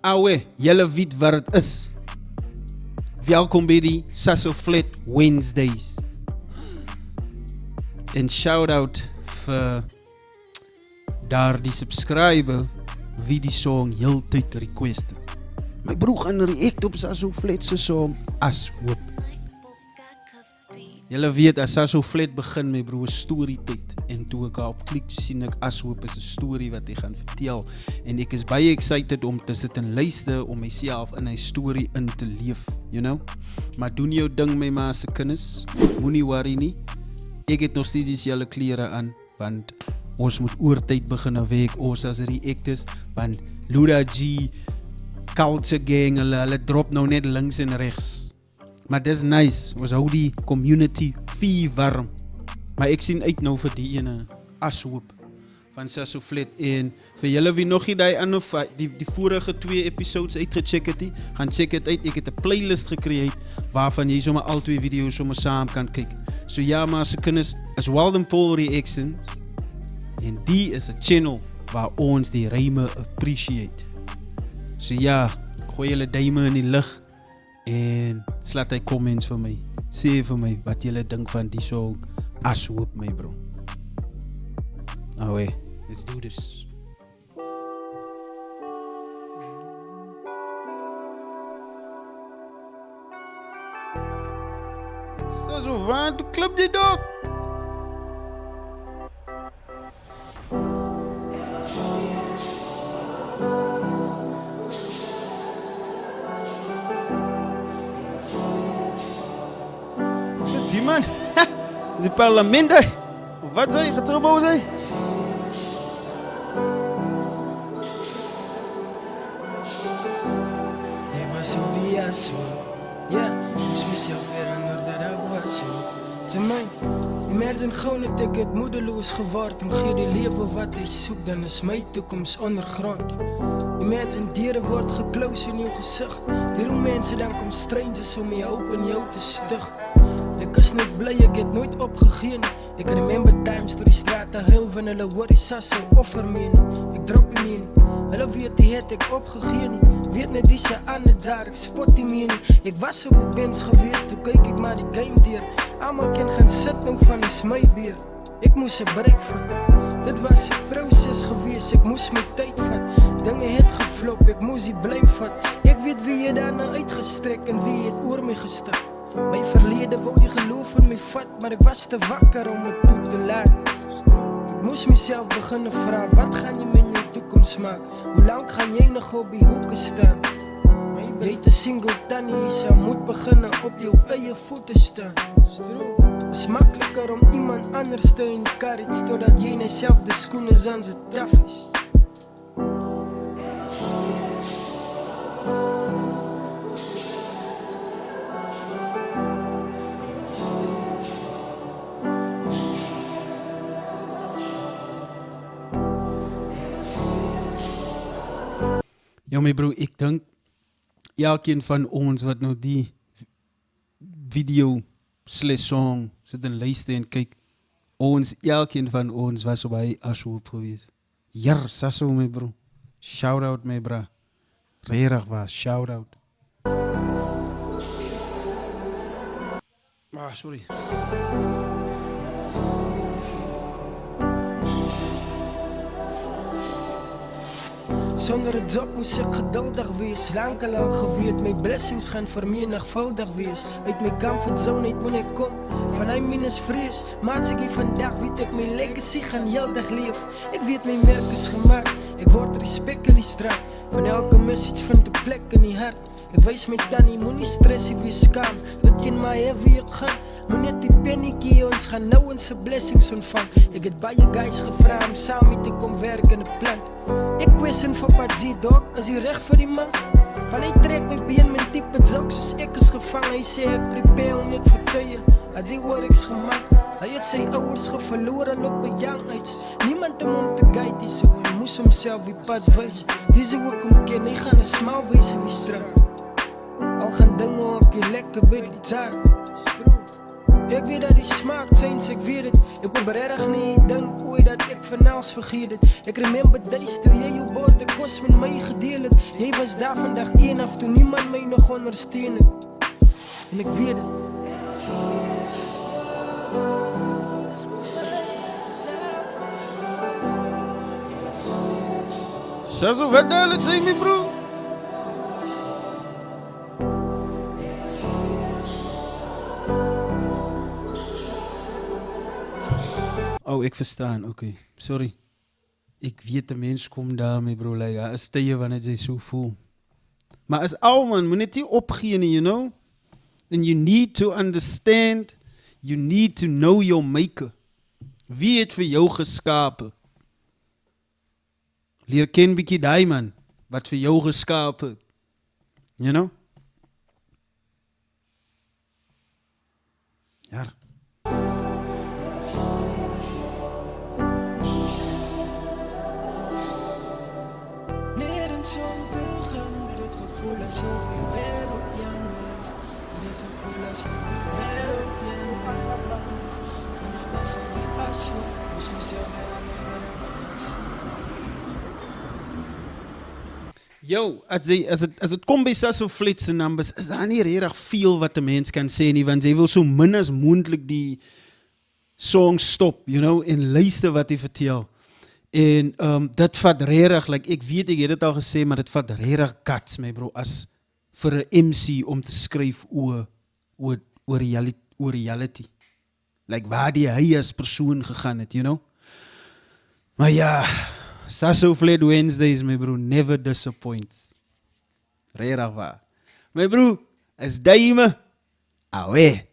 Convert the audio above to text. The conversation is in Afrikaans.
Awe, julle weet wat het is. Welkom by die Sasso Flat Wednesdays. En shout-out vir daar die subscriber wie die song heel tyd requested. My broer gaan react op Sasso Flat se song As Hoop. Julle weet, as Sasso Flat begin, my broer, story tyd. En toe ek op klik, toe sien ek As Hoop is 'n story wat hy gaan vertel. En ek is baie excited om te sit en luister, om myself in hy story in te leef, you know? Maar doen jou ding, my ma se kinders. Moenie worry nie. Ek het nog steeds julle klere aan, want ons moet oortyd begin werk, ons as reactors, want Luda G, Culture Gang, hulle drop nou net links en rechts. Maar dis nice, ons hou die community vie warm. Maar ek sien uit nou vir die ene As Hoop van Sasso Flat. En vir julle wie nog nie die vorige 2 episodes uitgecheck het nie, gaan check het uit. Ek het 'n playlist gecreate waarvan jy sommer al 2 video's sommer saam kan kyk. So ja, maar se kinders is Walden Paul Reactions. En die is 'n channel waar ons die ryme appreciate. So ja, gooi julle duime in die lug en slaat hy comments vir my. Sê vir my wat julle dink van die song As Hoop, my bro. Away, let's do this. So van to club die dog. Die man, die parlement, wat zei je? Gaat er boven zijn? Hij was zo die As Hoop. Ja, moest mezelf herinneren dat hij was zo. Te mij, imagine gewoon dat ik het moedeloos geworden. En geef die leven wat ik zoek, dan is mijn toekomst ondergrond. Imagine dieren wordt gekloosd in je gezicht. Die doen mensen dan komen strangers om je hoop en jou te stichten. Ik is niet blij, ik heb nooit opgegeven. Ik remember times door die straten heel van hulle worry sasse offer me. Ik drop je niet. Hulle weet die het ik opgegeven. Weet net die ze aan het jaar, ik spot die me. Ik was op de bench geweest, toen keek ik maar die game dier. Allemaal kan gaan zitten van is my beer. Ik moest een break van. Dit was een proces geweest, ik moest mijn tijd vat. Dingen het geflopt, ik moest die blame vat. Ik weet wie je daarna uitgestrekt en wie het oor me gestapt. Mijn verleden wou die geloof in me vat, maar ik was te wakker om het toe te laten. Ik moest mezelf beginnen vragen, wat ga je met je toekomst maken? Hoe lang ga jij nog op die hoeken staan? Je heet een single tannie, je zou moet beginnen op je eigen voeten staan. Het is makkelijker om iemand anders te encourage, totdat jij zelf de schoenen aan zijn taf is. Ja, my bro, ek dink elkeen van ons wat nou die video / song sit en luister en kyk, elkeen van ons was op hy As Hoop gewees. Jar, Sasso, my bro. Shout out, my bro. Regtig was, shout out. Sorry. Zonder het job moest ik geduldig wees. Lang al geweet, mijn blessings gaan vermenigvuldig wees. Uit mijn comfortzone uit moet ik kom, van hij minus vrees. Maat ik vandaag weet ik mijn legacy gaan heel dag leef. Ik weet mijn merk is gemaakt, ik word respect in die straat. Van elke message vind ik plek in die hart. Ik wijs met Danny, moet niet stressen, wees kalm. Dat kan maar hebben wie ik ga. Moet net die penniekie, ons gaan nou onze blessings ontvang. Ik heb bij je guys gevraagd om samen te komen werken in een plan. Ik question voor Padzi dog, is hij recht voor die man? Van hij trekt mijn been, mijn type joke, dus ik is gevangen. Hij zei ik prepare om niet voor te je, had die word ik gemaakt. Hij heeft zijn ouders verloren op een young age. Niemand om te guiden, zo hij moest hemzelf die pad wijzen. Deze ook hem kennen, hij gaat een smaal wezen in die straat. Al gaan dingen op je lekker bij die taart. Ek weet dat die smaak change, ek weet het. Ek hoop regtig nie, dink ooit dat ek vanals vergeet het. Ek remember days toe jy jou bord ek kos met my gedeel het. Jy was daar van dag 1 af toe niemand my nog ondersteun het. En ek weet het. Sasso, wat nou het sê my bro? Oh, ek verstaan, okay, sorry. Ek weet 'n mens kom daar my bro, like, is tye wanneer jy so voel. Maar as ou man, moet net nie opgee nie, you know? And you need to understand, you need to know your maker. Wie het vir jou geskape? Leer ken bietjie daai man, wat vir jou geskape het. You know? Ja. Nergens om te gaan, dit het gevoel asof die wêreld teen my is. Dit het gevoel asof die wêreld teen my is. Van die was in die ashoop, moes myself herinner dat ek vas. Yo, as het kom by Sasso Flits en numbers, is daar nie regtig veel wat 'n mens kan sê nie, want jy wil so min as moontlik die song stop, you know, en luister wat hy vertel. En dit vat regtig, like, ek weet ek het dit al gesê, maar dit vat regtig guts, my bro, as vir 'n MC om te skryf oor reality. Like waar die hy as persoon gegaan het, you know. Maar ja, Sasso Fled Wednesdays, my bro, never disappoints. Regtig waar. My bro, is duime. Awe.